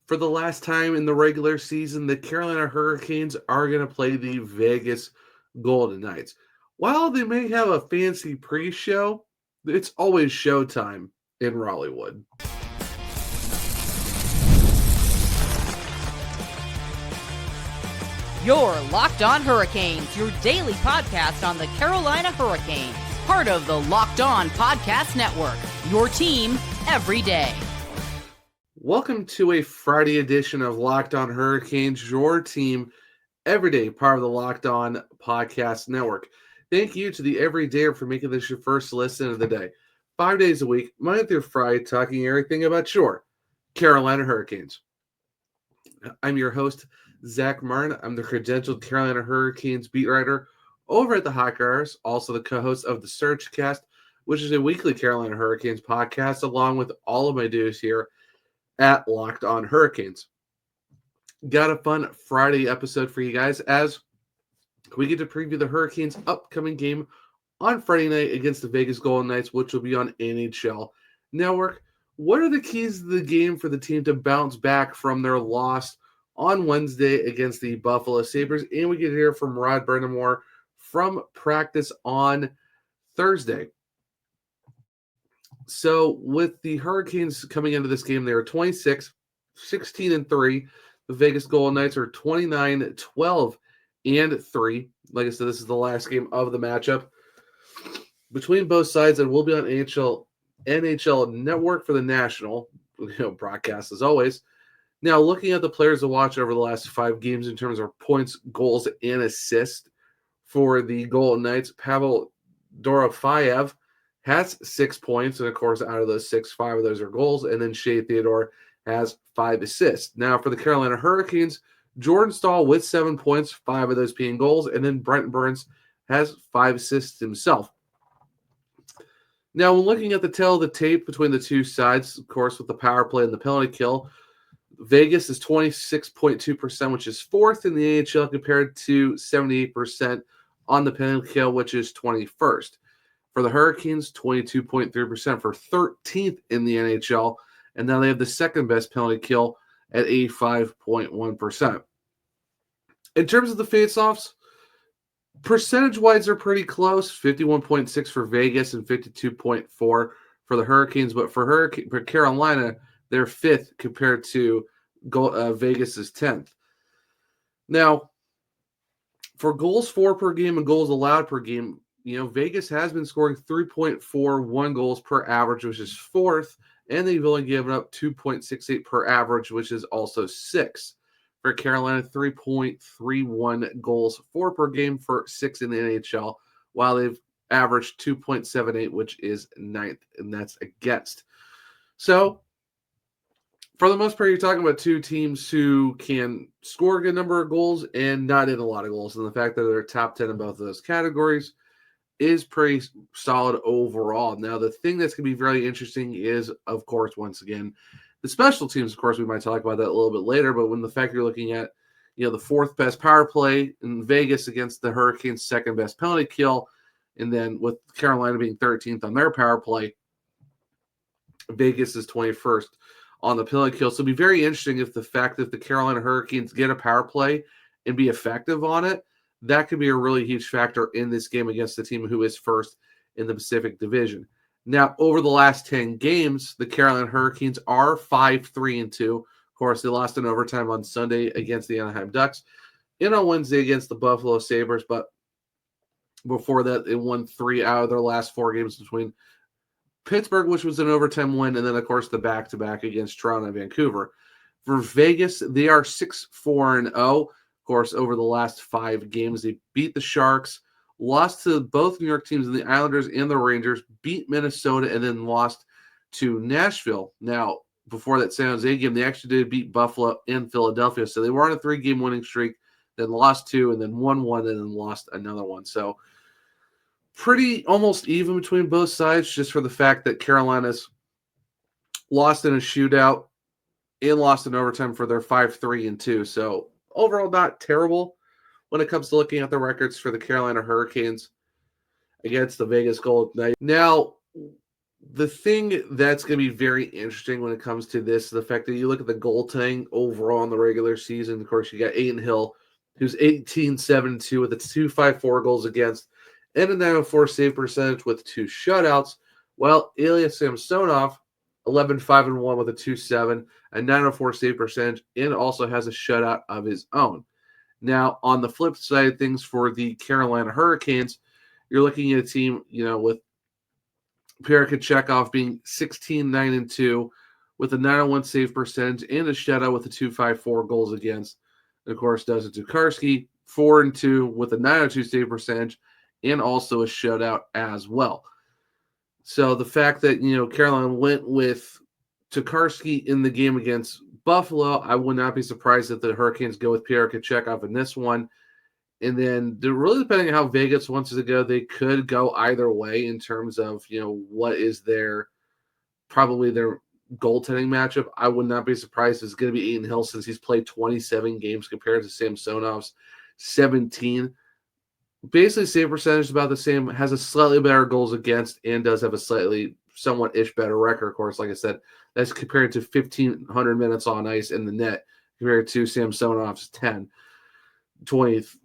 For the last time in the regular season, the Carolina Hurricanes are going to play the Vegas Golden Knights. While they may have a fancy pre-show, it's always showtime in Raleighwood. You're Locked On Hurricanes, your daily podcast on the Carolina Hurricanes. Part of the Locked On Podcast Network, your team every day. Welcome to a Friday edition of Locked On Hurricanes, your team every day, part of the Locked On Podcast Network. Thank you to the Everydayer for making this your first listen of the day. 5 days a week, Monday through Friday, talking everything about your Carolina Hurricanes. I'm your host, Zach Martin. I'm the credentialed Carolina Hurricanes beat writer over at the Hawkeyes, also the co-host of the Surgecast, which is a weekly Carolina Hurricanes podcast, along with all of my duties here at Locked On Hurricanes. Got a fun Friday episode for you guys as we get to preview the Hurricanes' upcoming game on Friday night against the Vegas Golden Knights, which will be on NHL Network. What are the keys to the game for the team to bounce back from their loss on Wednesday against the Buffalo Sabres? And we get to hear from Rod Brind'Amour from practice on Thursday. So with the Hurricanes coming into this game, they are 26, 16-3. The Vegas Golden Knights are 29, 12, and 3. Like I said, this is the last game of the matchup between both sides, and will be on NHL Network for the national broadcast as always. Now, looking at the players to watch over the last 5 games in terms of points, goals, and assists for the Golden Knights, Pavel Dorofeyev has 6 points, and of course, out of those 6, 5 of those are goals, and then Shea Theodore has 5 assists. Now, for the Carolina Hurricanes, Jordan Staal with 7 points, 5 of those being goals, and then Brent Burns has 5 assists himself. Now, when looking at the tail of the tape between the two sides, of course, with the power play and the penalty kill, Vegas is 26.2%, which is 4th in the AHL compared to 78% on the penalty kill, which is 21st. For the Hurricanes, 22.3% for 13th in the NHL, and now they have the second best penalty kill at 85.1%. In terms of the faceoffs, percentage-wise, they're pretty close, 51.6 for Vegas and 52.4 for the Hurricanes, but for Carolina, they're 5th compared to Vegas's 10th. Now, for goals for per game and goals allowed per game, Vegas has been scoring 3.41 goals per average, which is 4th, and they've only given up 2.68 per average, which is also 6th. For Carolina, 3.31 goals for per game for 6th in the NHL, while they've averaged 2.78, which is 9th, and that's against. So, for the most part, you're talking about two teams who can score a good number of goals and not in a lot of goals, and the fact that they're top 10 in both of those categories is pretty solid overall. Now, the thing that's going to be very interesting is, of course, once again, the special teams. Of course, we might talk about that a little bit later, but when the fact you're looking at, the 4th best power play in Vegas against the Hurricanes' 2nd best penalty kill, and then with Carolina being 13th on their power play, Vegas is 21st on the penalty kill. So it'll be very interesting if the fact that the Carolina Hurricanes get a power play and be effective on it, that could be a really huge factor in this game against the team who is 1st in the Pacific Division. Now, over the last 10 games, the Carolina Hurricanes are 5-3-2. Of course, they lost in overtime on Sunday against the Anaheim Ducks and on Wednesday against the Buffalo Sabres, but before that, they won 3 out of their last 4 games between Pittsburgh, which was an overtime win, and then, of course, the back-to-back against Toronto and Vancouver. For Vegas, they are 6-4-0. Of course, over the last 5 games, they beat the Sharks, lost to both New York teams, and the Islanders and the Rangers, beat Minnesota, and then lost to Nashville. Now, before that San Jose game, they actually did beat Buffalo and Philadelphia, so they were on a 3-game winning streak, then lost 2, and then won 1, and then lost another one. So pretty almost even between both sides, just for the fact that Carolina's lost in a shootout and lost in overtime for their 5-3-2. So overall, not terrible when it comes to looking at the records for the Carolina Hurricanes against the Vegas Golden Knights. Now, The thing that's going to be very interesting when it comes to this is the fact that you look at the goaltending overall in the regular season. Of course, you got Aiden Hill, who's 18-7-2 with a 2.54 goals against and a 904 save percentage with 2 shutouts. While Ilya Samsonov, 11-5-1 with a 2.7, a 904 save percentage, and also has a shutout of his own. Now, on the flip side of things for the Carolina Hurricanes, you're looking at a team, with Pyotr Kochetkov being 16-9-2 with a 901 save percentage and a shutout with a 2.54 goals against. And of course, Dustin Tokarski 4-2 with a 902 save percentage and also a shutout as well. So the fact that Carolina went with Tokarski in the game against Buffalo, I would not be surprised if the Hurricanes go with Pyotr Kochetkov in this one. And then, really depending on how Vegas wants to go, they could go either way in terms of, what is probably their goaltending matchup. I would not be surprised if it's going to be Aiden Hill since he's played 27 games compared to Samsonov's 17. Basically, save percentage is about the same, has a slightly better goals against, and does have a slightly somewhat-ish better record. Of course, like I said, that's compared to 1,500 minutes on ice in the net compared to Samsonov's 10-23.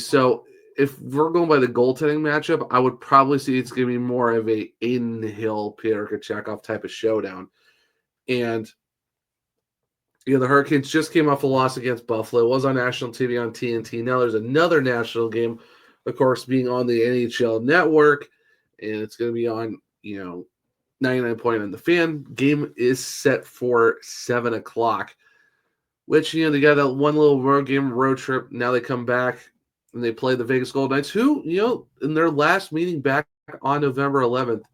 So if we're going by the goaltending matchup, I would probably see it's going to be more of a Aiden Hill, Pyotr Kochetkov type of showdown. And the Hurricanes just came off a loss against Buffalo. It was on national TV on TNT. Now there's another national game, of course, being on the NHL Network, and it's going to be on 99 point on the Fan. Game is set for 7 o'clock. Which, they got that one little road trip. Now they come back and they play the Vegas Golden Knights, who, in their last meeting back on November 11th,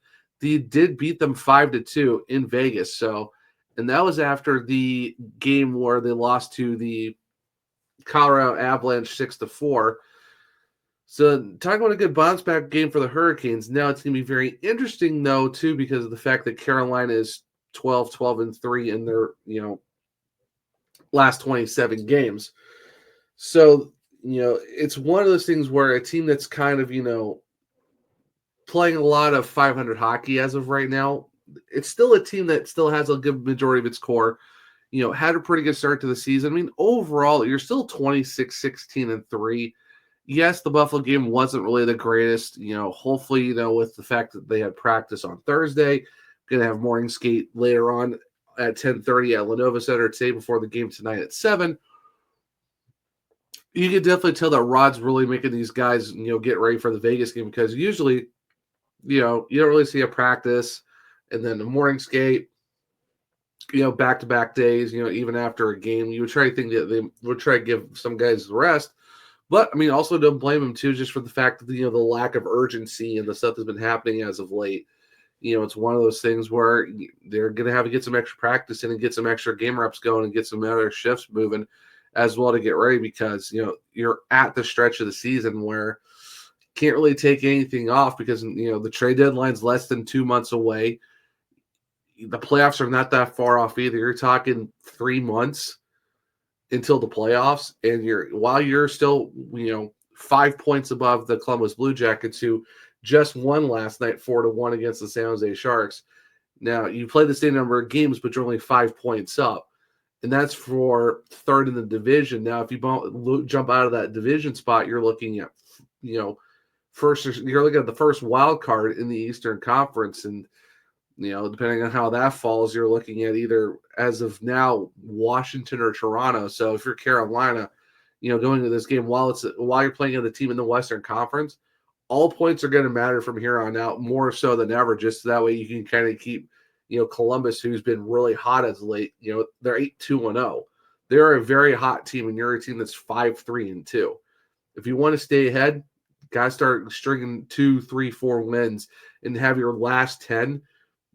they did beat them 5-2 in Vegas. So, and that was after the game where they lost to the Colorado Avalanche 6-4. So, talking about a good bounce back game for the Hurricanes. Now it's going to be very interesting, though, too, because of the fact that Carolina is 12-12-3 in their, last 27 games. So, it's one of those things where a team that's kind of, playing a lot of 500 hockey as of right now, it's still a team that still has a good majority of its core, had a pretty good start to the season. I mean, overall, you're still 26-16-3. Yes, the Buffalo game wasn't really the greatest, hopefully, with the fact that they had practice on Thursday, going to have morning skate later on at 10:30 at Lenovo Center today before the game tonight at 7. You can definitely tell that Rod's really making these guys, get ready for the Vegas game because usually, you don't really see a practice and then the morning skate, back-to-back days, even after a game, you would try to think that they would try to give some guys the rest. But, I mean, also don't blame them, too, just for the fact that, the lack of urgency and the stuff that's been happening as of late. It's one of those things where they're going to have to get some extra practice in and get some extra game reps going and get some other shifts moving as well to get ready because, you're at the stretch of the season where you can't really take anything off because, the trade deadline's less than 2 months away. The playoffs are not that far off either. You're talking 3 months until the playoffs, and while you're still, 5 points above the Columbus Blue Jackets, who just won last night 4-1 against the San Jose Sharks. Now, you play the same number of games, but you're only 5 points up. And that's for third in the division. Now, if you jump out of that division spot, you're looking at, you're looking at the first wild card in the Eastern Conference. And, depending on how that falls, you're looking at either, as of now, Washington or Toronto. So if you're Carolina, going to this game while you're playing the team in the Western Conference, all points are going to matter from here on out, more so than ever, just so that way you can kind of keep, Columbus, who's been really hot as late, they're 8-2-0. They're a very hot team, and you're a team that's 5-3-2. If you want to stay ahead, guys start stringing 2, 3, 4 wins and have your last 10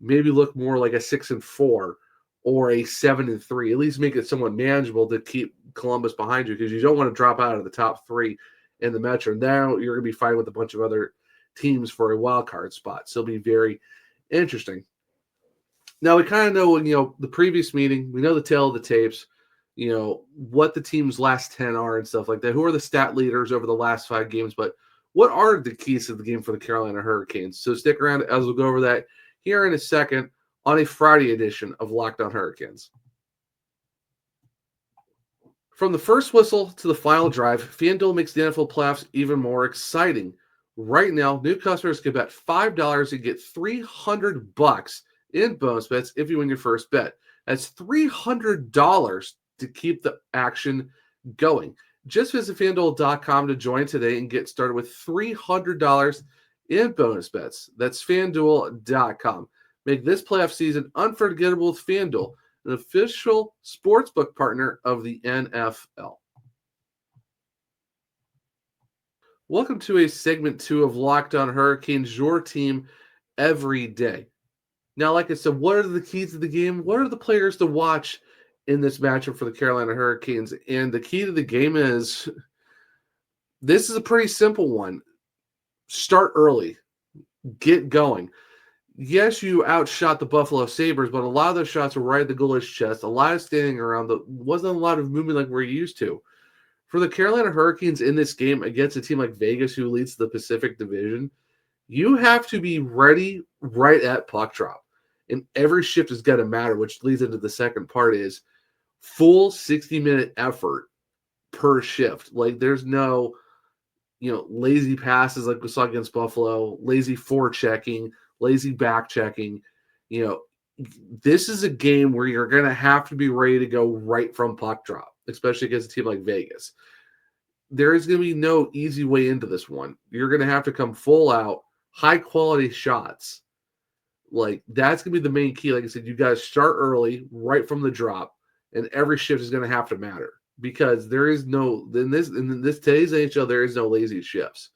maybe look more like a 6-4 or a 7-3. At least make it somewhat manageable to keep Columbus behind you because you don't want to drop out of the top 3 in the Metro. Now you're going to be fighting with a bunch of other teams for a wild card spot. So it'll be very interesting. Now we kind of know, the previous meeting, we know the tale of the tapes, what the team's last 10 are and stuff like that. Who are the stat leaders over the last 5 games? But what are the keys to the game for the Carolina Hurricanes? So stick around as we'll go over that here in a second on a Friday edition of Locked On Hurricanes. From the first whistle to the final drive, FanDuel makes the NFL playoffs even more exciting. Right now, new customers can bet $5 and get $300 in bonus bets if you win your first bet. That's $300 to keep the action going. Just visit FanDuel.com to join today and get started with $300 in bonus bets. That's FanDuel.com. Make this playoff season unforgettable with FanDuel, an official sportsbook partner of the NFL. Welcome to a segment 2 of Locked On Hurricanes, your team every day. Now, like I said, what are the keys to the game? What are the players to watch in this matchup for the Carolina Hurricanes? And the key to the game is, this is a pretty simple one. Start early. Get going. Yes, you outshot the Buffalo Sabres, but a lot of those shots were right at the goalie's chest. A lot of standing around. There wasn't a lot of movement like we're used to. For the Carolina Hurricanes in this game against a team like Vegas, who leads the Pacific Division, you have to be ready right at puck drop. And every shift has got to matter, which leads into the second part is full 60-minute effort per shift. Like there's no, lazy passes like we saw against Buffalo, lazy forechecking, lazy back checking. This is a game where you're going to have to be ready to go right from puck drop, especially against a team like Vegas. There is going to be no easy way into this one. You're going to have to come full out, high quality shots. Like that's going to be the main key. Like I said, you got to start early, right from the drop, and every shift is going to have to matter because there is no in this today's NHL. There is no lazy shifts.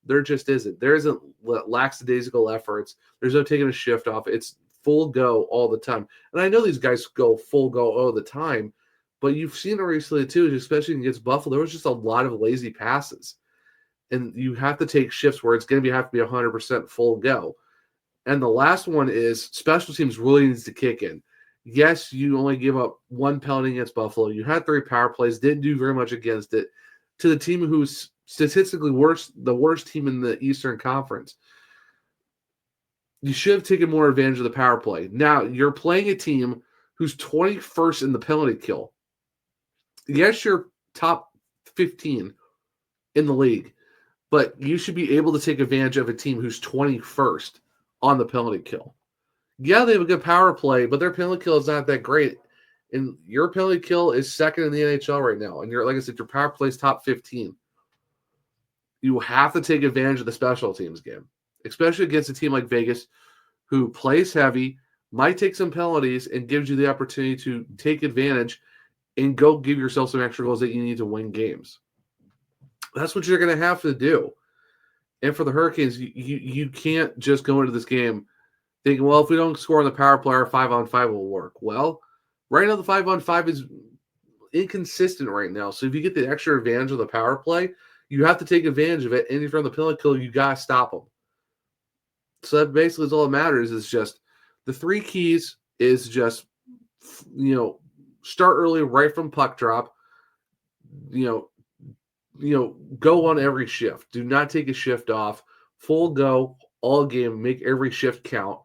There just isn't. There isn't lackadaisical efforts. There's no taking a shift off. It's full go all the time. And I know these guys go full go all the time, but you've seen it recently too, especially against Buffalo. There was just a lot of lazy passes. And you have to take shifts where it's going to have to be 100% full go. And the last one is special teams really needs to kick in. Yes, you only give up one penalty against Buffalo. You had 3 power plays, didn't do very much against it. To the team who's statistically the worst team in the Eastern Conference, you should have taken more advantage of the power play. Now, you're playing a team who's 21st in the penalty kill. Yes, you're top 15 in the league, but you should be able to take advantage of a team who's 21st on the penalty kill. Yeah, they have a good power play, but their penalty kill is not that great. And your penalty kill is second in the NHL right now. And like I said, your power play is top 15. You have to take advantage of the special teams game, especially against a team like Vegas who plays heavy, might take some penalties, and gives you the opportunity to take advantage and go give yourself some extra goals that you need to win games. That's what you're going to have to do. And for the Hurricanes, you can't just go into this game thinking, well, if we don't score on the power play, our 5-on-5 will work. Well, right now the 5-on-5 is inconsistent right now. So if you get the extra advantage of the power play, you have to take advantage of it. And if you're on the penalty kill, you got to stop them. So that basically is all that matters. Is just the 3 keys is just, start early right from puck drop, go on every shift. Do not take a shift off. Full go all game. Make every shift count.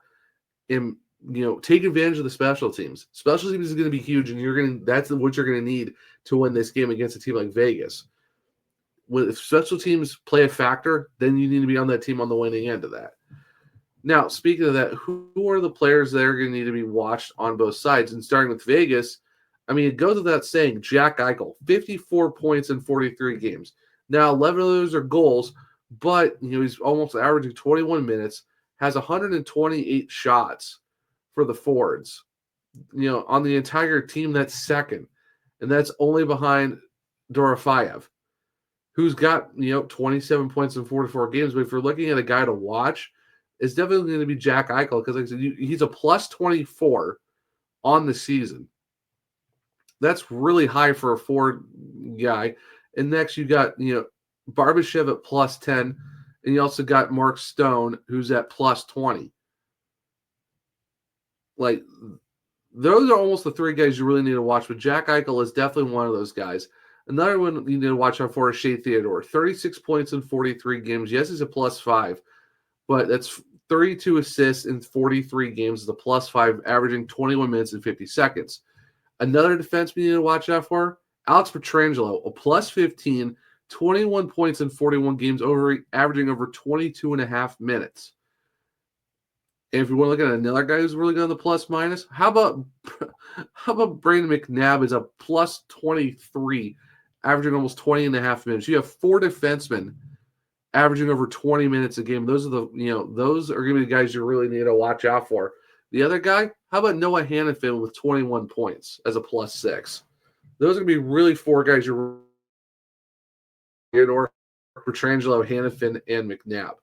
And take advantage of the special teams. Special teams is going to be huge, and that's what you're going to need to win this game against a team like Vegas. If special teams play a factor, then you need to be on that team on the winning end of that. Now, speaking of that, who are the players that are going to need to be watched on both sides? And starting with Vegas, I mean, it goes without saying, Jack Eichel, 54 points in 43 games. Now, 11 of those are goals, but he's almost averaging 21 minutes, has 128 shots for the forwards. On the entire team, that's second. And that's only behind Dorofeyev, who's got, 27 points in 44 games. But if you're looking at a guy to watch, it's definitely going to be Jack Eichel because, like I said, he's a plus 24 on the season. That's really high for a forward guy. And next you got, Barbashev at plus 10. And you also got Mark Stone, who's at plus 20. Like, those are almost the 3 guys you really need to watch. But Jack Eichel is definitely one of those guys. Another one you need to watch out for is Shea Theodore. 36 points in 43 games. Yes, he's a +5, but that's 32 assists in 43 games is a +5, averaging 21 minutes and 50 seconds. Another defense we need to watch out for, Alex Pietrangelo, a +15, 21 points in 41 games, averaging over 22 and a half minutes. And if you want to look at another guy who's really good on the plus-minus, how about Brandon McNabb is a +23, averaging almost 20 and a half minutes. You have 4 defensemen averaging over 20 minutes a game. Those are those are going to be the guys you really need to watch out for. The other guy, how about Noah Hannafin with 21 points as a +6? Those are going to be really 4 guys you're or Pietrangelo, Hannafin, and McNabb.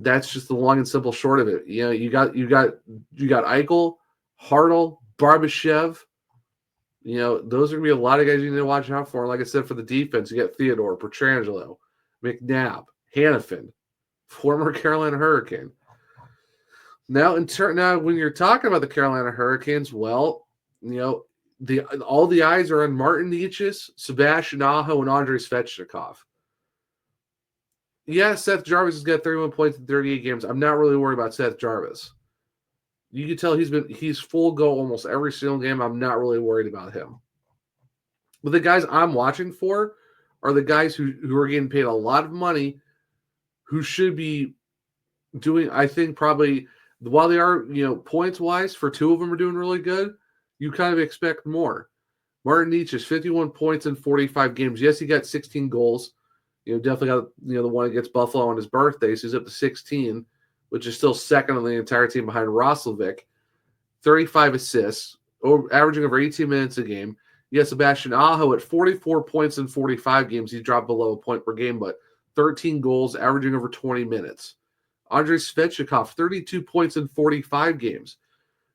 That's just the long and simple short of it. You got Eichel, Hartl, Barbashev. Those are gonna be a lot of guys you need to watch out for. And like I said, for the defense, you got Theodore, Pietrangelo, McNabb, Hannafin, former Carolina Hurricane. Now, when you're talking about the Carolina Hurricanes, well, all the eyes are on Martin Necas, Sebastian Aho, and Andrei Svechnikov. Yeah, Seth Jarvis has got 31 points in 38 games. I'm not really worried about Seth Jarvis. You can tell he's full go almost every single game. I'm not really worried about him. But the guys I'm watching for are the guys who are getting paid a lot of money, who should be doing, I think, probably, while they are, points-wise, for 2 of them are doing really good, you kind of expect more. Martin Necas, 51 points in 45 games. Yes, he got 16 goals. Definitely got the one against Buffalo on his birthday, so he's up to 16, which is still second on the entire team behind Roslovic. 35 assists, averaging over 18 minutes a game. Yes, Sebastian Aho at 44 points in 45 games. He dropped below a point per game, but 13 goals, averaging over 20 minutes. Andrei Svechnikov, 32 points in 45 games.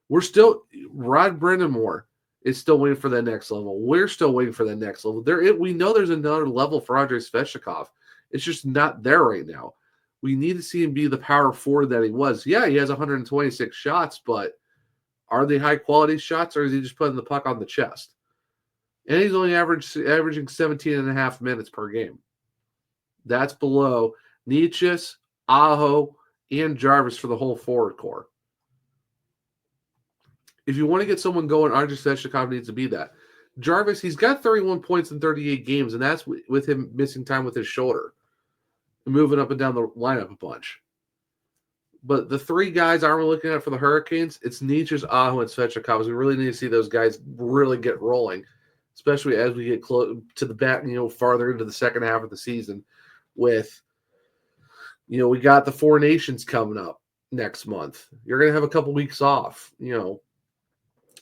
Rod Brind'Amour is still waiting for that next level. We're still waiting for that next level. We know there's another level for Andrei Svechnikov. It's just not there right now. We need to see him be the power forward that he was. Yeah, he has 126 shots, but are they high-quality shots, or is he just putting the puck on the chest? And he's only averaging 17 and a half minutes per game. That's below Necas, Aho, and Jarvis for the whole forward core. If you want to get someone going, Andrei Svechnikov needs to be that. Jarvis, he's got 31 points in 38 games, and that's with him missing time with his shoulder and moving up and down the lineup a bunch. But the 3 guys I'm looking at for the Hurricanes, it's Necas, Aho, and Svechnikov. We really need to see those guys really get rolling, especially as we get close to the back, farther into the second half of the season with, we got the 4 Nations coming up next month. You're going to have a couple weeks off,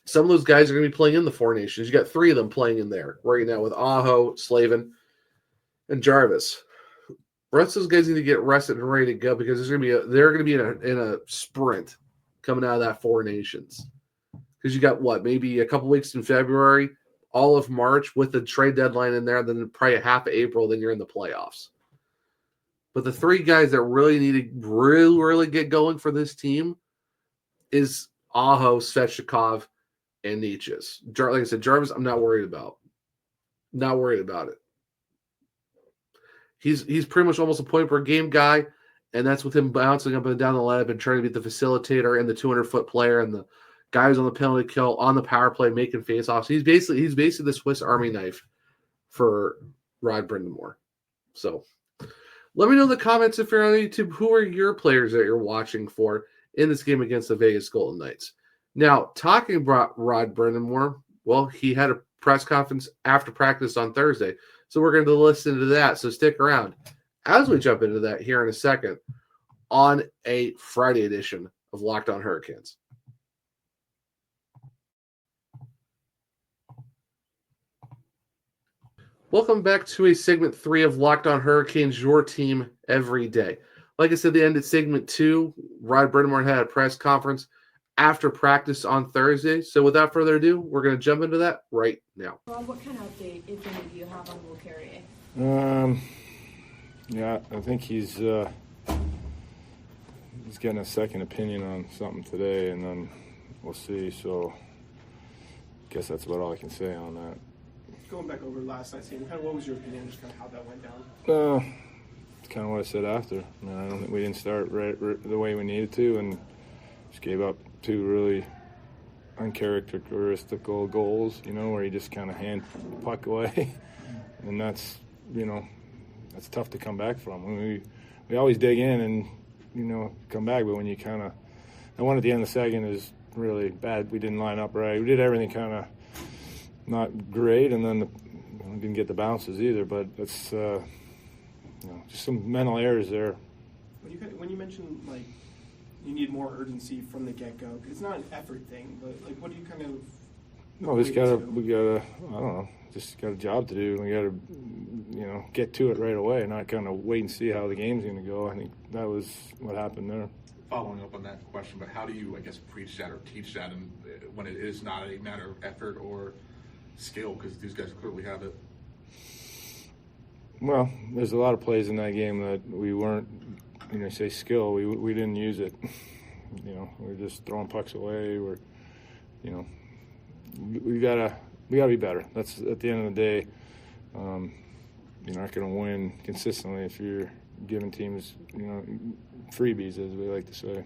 Some of those guys are going to be playing in the 4 Nations. You got 3 of them playing in there right now with Aho, Slavin, and Jarvis. The rest of those guys need to get rested and ready to go because they're going to be in a sprint coming out of that 4 Nations. Because you got maybe a couple weeks in February, all of March with the trade deadline in there, then probably half of April, then you're in the playoffs. But the 3 guys that really need to really get going for this team is Aho, Svechnikov, and Necas. Like I said, Jarvis, I'm not worried about. Not worried about it. He's pretty much almost a point per game guy, and that's with him bouncing up and down the lineup and trying to be the facilitator and the 200-foot player and the guys on the penalty kill, on the power play, making faceoffs. He's basically the Swiss Army knife for Rod Brind'Amour. So let me know in the comments if you're on YouTube, who are your players that you're watching for in this game against the Vegas Golden Knights. Now, talking about Rod Brind'Amour, well, he had a press conference after practice on Thursday, so we're going to listen to that, so stick around as we jump into that here in a second on a Friday edition of Locked On Hurricanes. Welcome back to a segment 3 of Locked On Hurricanes, your team every day. Like I said, the end of segment 2, Rod Brind'Amour had a press conference after practice on Thursday. So without further ado, we're going to jump into that right now. Rod, what kind of update, if any, do you have on Will Carrier? Yeah, I think he's getting a second opinion on something today, and then we'll see. So I guess that's about all I can say on that. going back over last night's game, kind of what was your opinion on just kind of how that went down? It's kind of what I said after. I mean, I don't think we didn't start right the way we needed to, and just gave up 2 really uncharacteristical goals, where you just kind of hand the puck away. And that's, that's tough to come back from. I mean, we always dig in and, come back, but when you kind of – that one at the end of the second is really bad. We didn't line up right. We did everything kind of not great, and then we didn't get the bounces either. But that's, just some mental errors there. When you mentioned, like, you need more urgency from the get-go, it's not an effort thing, but, like, what do you kind of – No, we gotta, I don't know, just got a job to do. We gotta, get to it right away, not kind of wait and see how the game's going to go. I think that was what happened there. Following up on that question, but how do you, preach that or teach that and when it is not a matter of effort or skill, because these guys clearly have it? Well, there's a lot of plays in that game that we weren't, say skill, we didn't use it. We're just throwing pucks away. We gotta be better. That's at the end of the day. You're not going to win consistently if you're giving teams, freebies, as we like to say.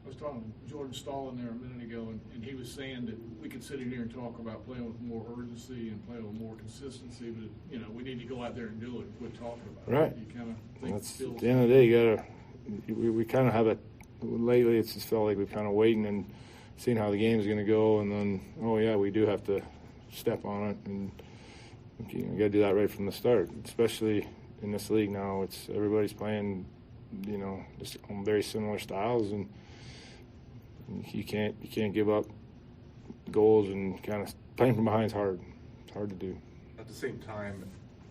I was talking to Jordan Stallin there a minute ago, and he was saying that we could sit in here and talk about playing with more urgency and playing with more consistency, but we need to go out there and do it and quit talking about it. Right. You kind of think that's at the end of the day. We kind of have it. Lately, it's just felt like we're kind of waiting and seeing how the game is going to go, and then we do have to step on it, and you got to do that right from the start. Especially in this league now, it's everybody's playing, just on very similar styles, and you can't give up goals, and kind of playing from behind is hard. It's hard to do. At the same time,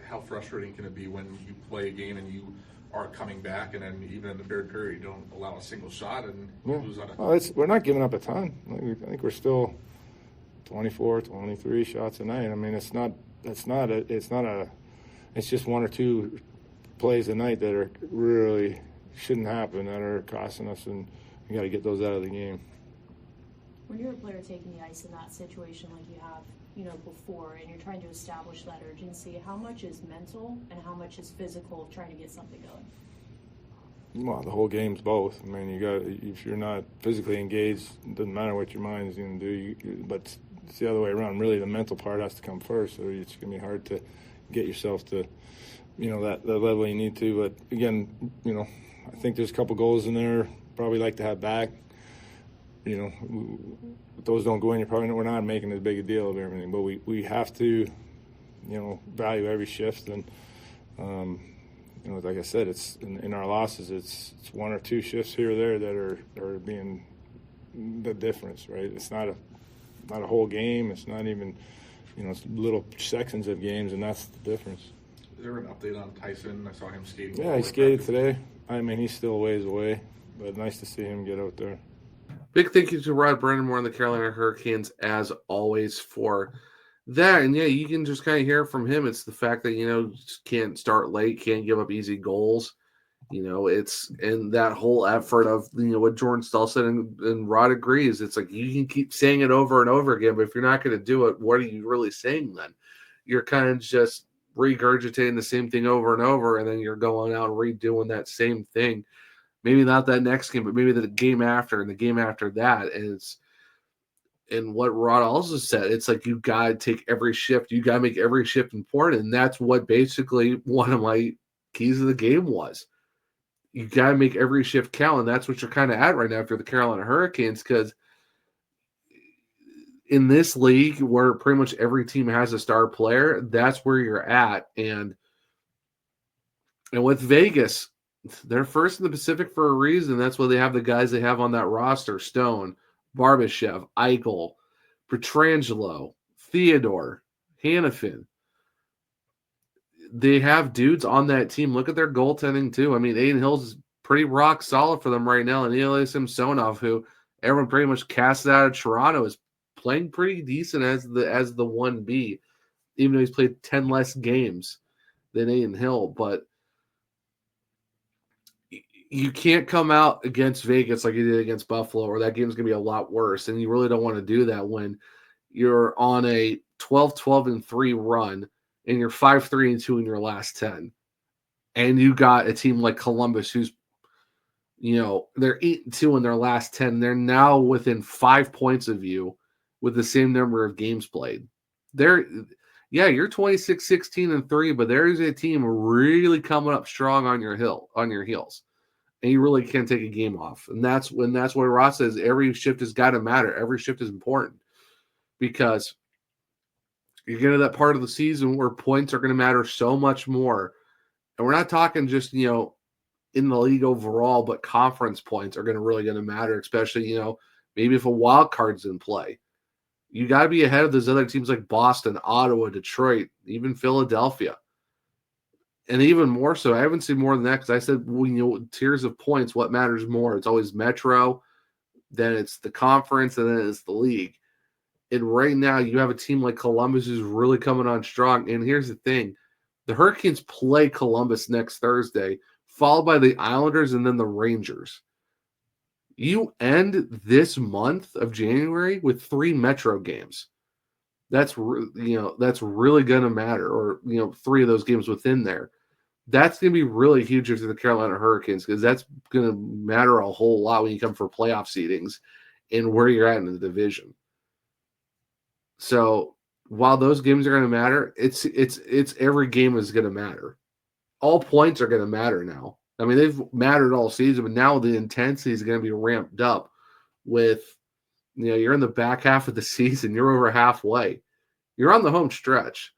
how frustrating can it be when you play a game and you are coming back, and then even in the third period, you don't allow a single shot and you lose on it? We're not giving up a ton. I think we're still 24, 23 shots a night. I mean, it's just 1 or 2 plays a night that are really shouldn't happen, that are costing us, and we got to get those out of the game. When you're a player taking the ice in that situation like you have, before, and you're trying to establish that urgency, how much is mental and how much is physical trying to get something going? Well, the whole game's both. I mean, if you're not physically engaged, it doesn't matter what your mind's going to do. But it's the other way around. Really, the mental part has to come first. So it's going to be hard to get yourself to, that level you need to. But again, I think there's a couple goals in there. Probably like to have back. If those don't go in, we're not making as big a deal of everything. But we have to, value every shift. And like I said, it's in our losses, it's 1 or 2 shifts here or there that are being the difference, right? It's not a whole game. It's not even, it's little sections of games, and that's the difference. Is there an update on Tyson? I saw him skating. Yeah, he skated today. I mean, he's still a ways away, but nice to see him get out there. Big thank you to Rod Brind'Amour and the Carolina Hurricanes, as always, for that. And yeah, you can just kind of hear from him. It's the fact that, just can't start late, can't give up easy goals. It's in that whole effort of, what Jordan Stahl said, and Rod agrees. It's like you can keep saying it over and over again, but if you're not going to do it, what are you really saying then? You're kind of just regurgitating the same thing over and over, and then you're going out and redoing that same thing. Maybe not that next game, but maybe the game after and the game after that. And what Rod also said, it's like you got to take every shift. You got to make every shift important. And that's what basically one of my keys of the game was. You got to make every shift count. And that's what you're kind of at right now after the Carolina Hurricanes, because in this league where pretty much every team has a star player, that's where you're at. And with Vegas, they're first in the Pacific for a reason. That's why they have the guys they have on that roster: Stone, Barbashev, Eichel, Pietrangelo, Theodore, Hannafin. They have dudes on that team. Look at their goaltending, too. I mean, Aiden Hills is pretty rock solid for them right now. And Ilya Samsonov, who everyone pretty much cast out of Toronto, is playing pretty decent as the 1B, even though he's played 10 less games than Aiden Hill. But you can't come out against Vegas like you did against Buffalo, or that game's going to be a lot worse. And you really don't want to do that when you're on a 12-12-3 run, and you're 5-3-2 in your last 10. And you got a team like Columbus who's, they're 8-2 in their last 10. They're now within 5 points of you with the same number of games played. You're 26-16-3, but there is a team really coming up strong on your heels. And you really can't take a game off. And that's where Ross says every shift has got to matter. Every shift is important because you're getting to that part of the season where points are going to matter so much more. And we're not talking just, in the league overall, but conference points are really going to matter, especially, maybe if a wild card's in play. You got to be ahead of those other teams like Boston, Ottawa, Detroit, even Philadelphia. And even more so, I haven't seen more than that because I said, tiers of points, what matters more? It's always Metro, then it's the conference, and then it's the league. And right now, you have a team like Columbus who's really coming on strong. And here's the thing. The Hurricanes play Columbus next Thursday, followed by the Islanders and then the Rangers. You end this month of January with 3 Metro games. That's really going to matter, or 3 of those games within there. That's going to be really huge for the Carolina Hurricanes because that's going to matter a whole lot when you come for playoff seedings and where you're at in the division. So while those games are going to matter, it's every game is going to matter. All points are going to matter now. I mean, they've mattered all season, but now the intensity is going to be ramped up with, you're in the back half of the season. You're over halfway. You're on the home stretch.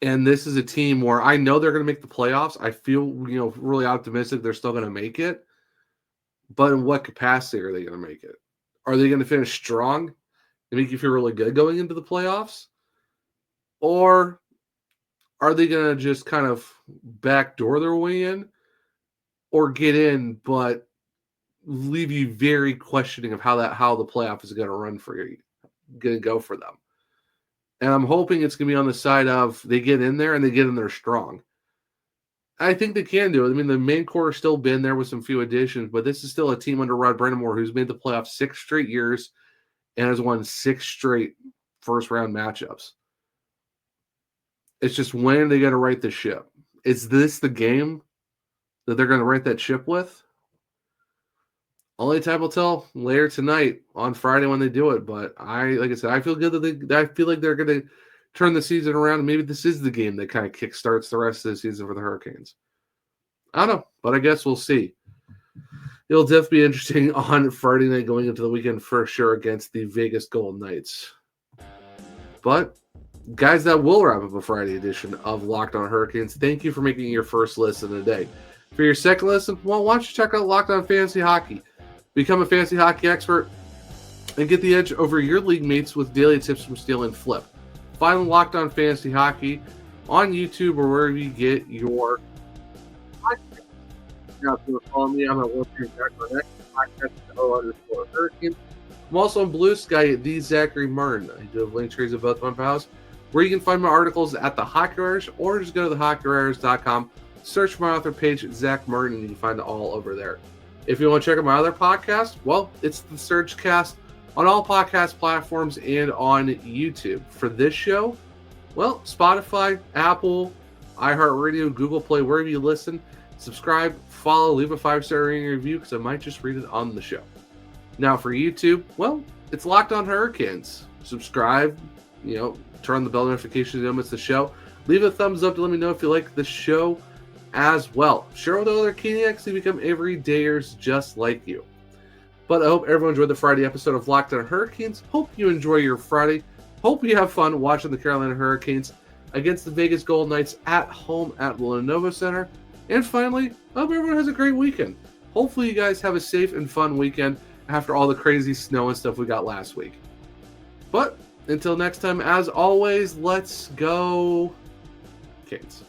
And this is a team where I know they're going to make the playoffs. I feel, really optimistic they're still going to make it. But in what capacity are they going to make it? Are they going to finish strong and make you feel really good going into the playoffs? Or are they going to just kind of backdoor their way in or get in, but leave you very questioning of how the playoff is going to run for you, going to go for them? And I'm hoping it's going to be on the side of they get in there and they get in there strong. I think they can do it. I mean, the main core has still been there with some few additions, but this is still a team under Rod Brind'Amour who's made the playoffs 6 straight years and has won 6 straight first-round matchups. It's just when are they going to right the ship? Is this the game that they're going to right that ship with? Only time will tell later tonight on Friday when they do it. But like I said, I feel good that I feel like they're going to turn the season around. And maybe this is the game that kind of kickstarts the rest of the season for the Hurricanes. I don't know, but I guess we'll see. It'll definitely be interesting on Friday night going into the weekend for sure against the Vegas Golden Knights. But guys, that will wrap up a Friday edition of Locked On Hurricanes. Thank you for making your first listen today. For your second listen, well, why don't you check out Locked On Fantasy Hockey? Become a fantasy hockey expert and get the edge over your league mates with daily tips from Steal and Flip. Find Locked On Fantasy Hockey on YouTube or wherever you get your podcast. Now, if you want to follow me, I'm at _Hurricane. I'm also on Blue Sky at the Zachary Martin. I do have link trees of both my pals, where you can find my articles at the Hockey Writers, or just go to thehockeywriters.com, search for my author page, Zach Martin, and you can find it all over there. If you want to check out my other podcast, well, it's the Surgecast on all podcast platforms and on YouTube. For this show, well, Spotify, Apple, iHeartRadio, Google Play, wherever you listen. Subscribe, follow, leave a 5-star rating and review because I might just read it on the show. Now for YouTube, well, it's Locked On Hurricanes. Subscribe, turn on the bell notifications to miss the show. Leave a thumbs up to let me know if you like the show as well. Share with other Caniacs to become everydayers just like you. But I hope everyone enjoyed the Friday episode of Locked On Hurricanes. Hope you enjoy your Friday. Hope you have fun watching the Carolina Hurricanes against the Vegas Golden Knights at home at Lenovo Center. And finally, I hope everyone has a great weekend. Hopefully you guys have a safe and fun weekend after all the crazy snow and stuff we got last week. But until next time, as always, let's go Canes.